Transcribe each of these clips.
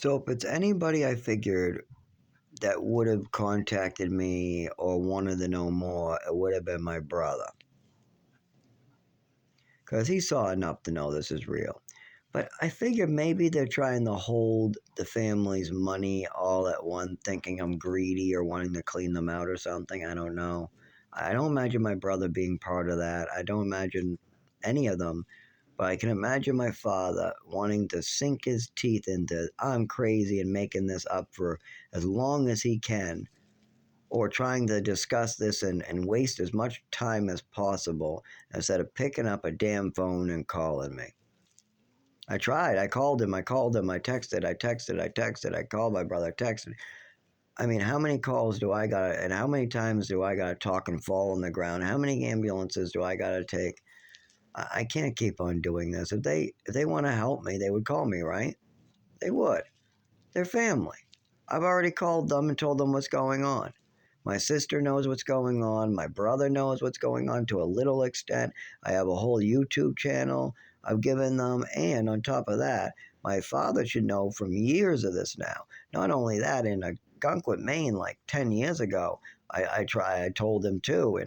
So if it's anybody I figured that would have contacted me or wanted to know more, it would have been my brother. Because he saw enough to know this is real. But I figure maybe they're trying to hold the family's money all at one, thinking I'm greedy or wanting to clean them out or something. I don't know. I don't imagine my brother being part of that. I don't imagine any of them. But I can imagine my father wanting to sink his teeth into I'm crazy and making this up for as long as he can, or trying to discuss this and waste as much time as possible instead of picking up a damn phone and calling me. I tried. I called him. I called him. I texted. I texted. I texted. I called my brother. Texted. I mean, how many calls do I got? And how many times do I got to talk and fall on the ground? How many ambulances do I got to take? I can't keep on doing this. If they want to help me, they would call me, right? They would. They're family. I've already called them and told them what's going on. My sister knows what's going on. My brother knows what's going on to a little extent. I have a whole YouTube channel I've given them. And on top of that, my father should know from years of this now. Not only that, in Gunkwit, Maine, like 10 years ago, I told him too.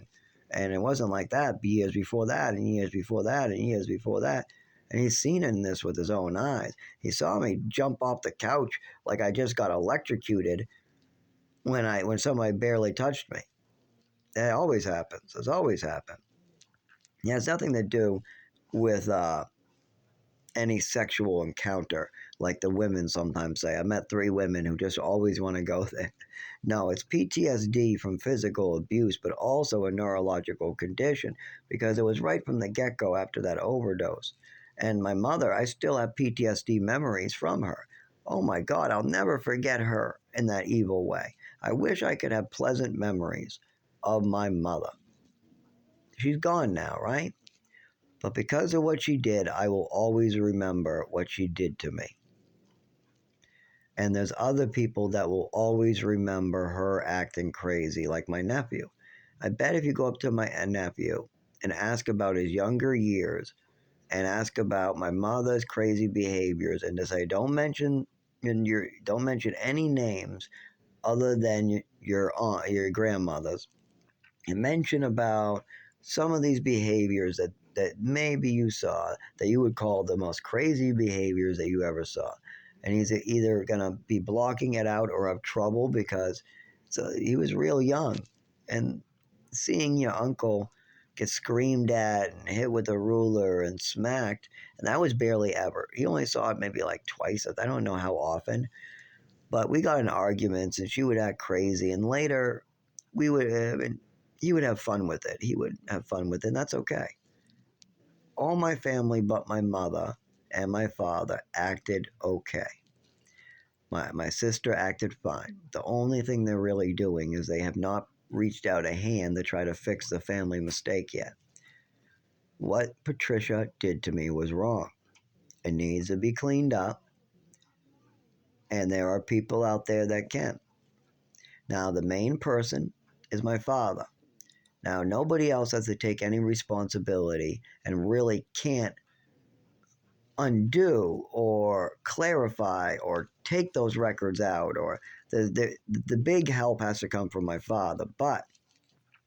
And it wasn't like that years before that, and years before that, and years before that. And he's seen in this with his own eyes. He saw me jump off the couch like I just got electrocuted when somebody barely touched me. That always happens. It's always happened. It has nothing to do with any sexual encounter, like the women sometimes say. I met 3 women who just always want to go there. No, it's PTSD from physical abuse, but also a neurological condition because it was right from the get go after that overdose. And my mother, I still have PTSD memories from her. Oh my God, I'll never forget her in that evil way. I wish I could have pleasant memories of my mother. She's gone now, right? But because of what she did, I will always remember what she did to me. And there's other people that will always remember her acting crazy, like my nephew. I bet if you go up to my nephew and ask about his younger years and ask about my mother's crazy behaviors and to say don't mention any names other than your aunt, your grandmother's, and mention about some of these behaviors that maybe you saw that you would call the most crazy behaviors that you ever saw. And he's either going to be blocking it out or have trouble because he was real young. And seeing your uncle get screamed at and hit with a ruler and smacked, and that was barely ever. He only saw it maybe like twice. I don't know how often. But we got in arguments and she would act crazy. And later, we would and he would have fun with it. He would have fun with it, and that's okay. All my family but my mother and my father acted okay. My sister acted fine. The only thing they're really doing is they have not reached out a hand to try to fix the family mistake yet. What Patricia did to me was wrong. It needs to be cleaned up, and there are people out there that can. Now, the main person is my father. Now, nobody else has to take any responsibility and really can't undo or clarify or take those records out, or the big help has to come from my father. But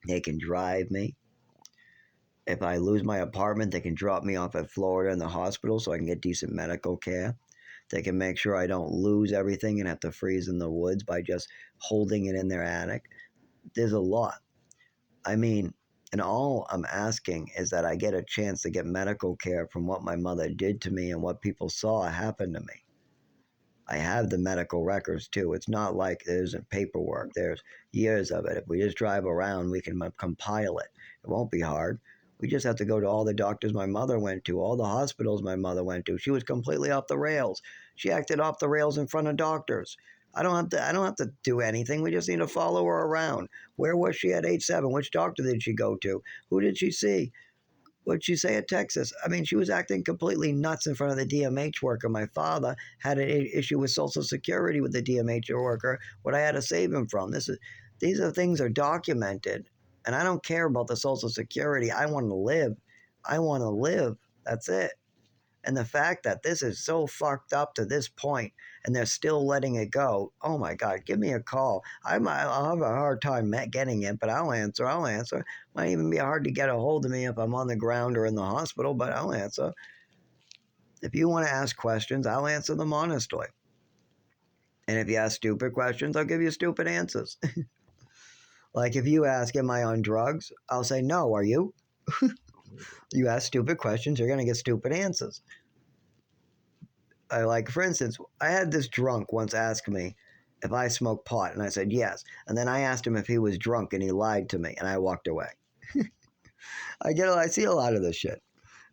they can drive me. If I lose my apartment, they can drop me off at Florida in the hospital so I can get decent medical care. They can make sure I don't lose everything and have to freeze in the woods by just holding it in their attic. There's a lot. I mean, and all I'm asking is that I get a chance to get medical care from what my mother did to me and what people saw happen to me. I have the medical records too. It's not like there isn't paperwork. There's years of it. If we just drive around, we can compile it. It won't be hard. We just have to go to all the doctors my mother went to, all the hospitals my mother went to. She was completely off the rails. She acted off the rails in front of doctors. I don't have to do anything. We just need to follow her around. Where was she at age 7? Which doctor did she go to? Who did she see? What did she say at Texas? I mean, she was acting completely nuts in front of the DMH worker. My father had an issue with Social Security with the DMH worker, what I had to save him from. These are things are documented, and I don't care about the Social Security. I want to live. I want to live. That's it. And the fact that this is so fucked up to this point and they're still letting it go, oh my God, give me a call. I'll have a hard time getting it, but I'll answer. I'll answer. Might even be hard to get a hold of me if I'm on the ground or in the hospital, but I'll answer. If you want to ask questions, I'll answer them honestly. And if you ask stupid questions, I'll give you stupid answers. Like if you ask, am I on drugs? I'll say, no, are you? You ask stupid questions, you're going to get stupid answers. Like, for instance, I had this drunk once ask me if I smoked pot, and I said yes. And then I asked him if he was drunk, and he lied to me, and I walked away. I see a lot of this shit.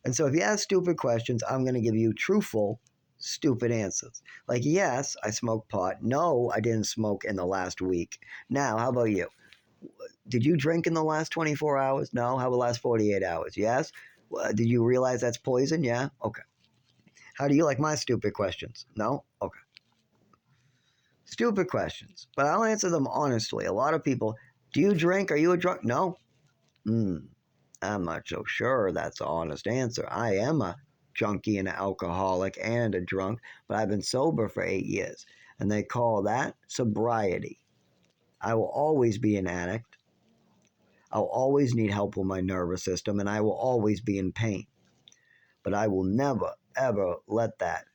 And so if you ask stupid questions, I'm going to give you truthful, stupid answers. Like, yes, I smoke pot. No, I didn't smoke in the last week. Now, how about you? Did you drink in the last 24 hours? No. How about the last 48 hours? Yes. Did you realize that's poison? Yeah. Okay. How do you like my stupid questions? No? Okay. Stupid questions. But I'll answer them honestly. A lot of people, do you drink? Are you a drunk? No. I'm not so sure that's an honest answer. I am a junkie and an alcoholic and a drunk, but I've been sober for 8 years. And they call that sobriety. I will always be an addict. I'll always need help with my nervous system, and I will always be in pain. But I will never, ever let that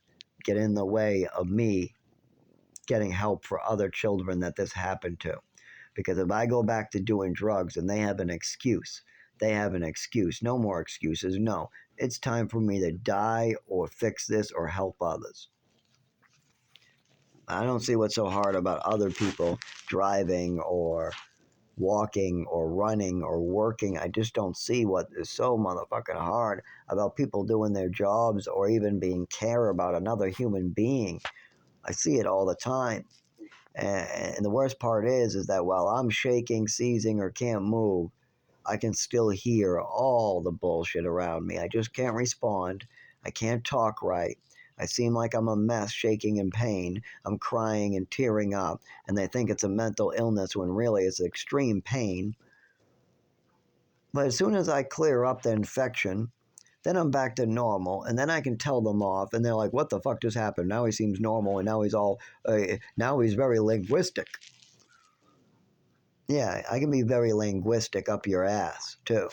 get in the way of me getting help for other children that this happened to. Because if I go back to doing drugs and they have an excuse, No more excuses. No, it's time for me to die or fix this or help others. I don't see what's so hard about other people driving or walking or running or working. I just don't see what is so motherfucking hard about people doing their jobs or even being care about another human being. I see it all the time. And the worst part is that while I'm shaking, seizing, or can't move, I can still hear all the bullshit around me. I just can't respond. I can't talk right. I seem like I'm a mess, shaking in pain. I'm crying and tearing up, and they think it's a mental illness when really it's extreme pain. But as soon as I clear up the infection, then I'm back to normal, and then I can tell them off, and they're like, "What the fuck just happened?" Now he seems normal, and now he's very linguistic. Yeah, I can be very linguistic up your ass too.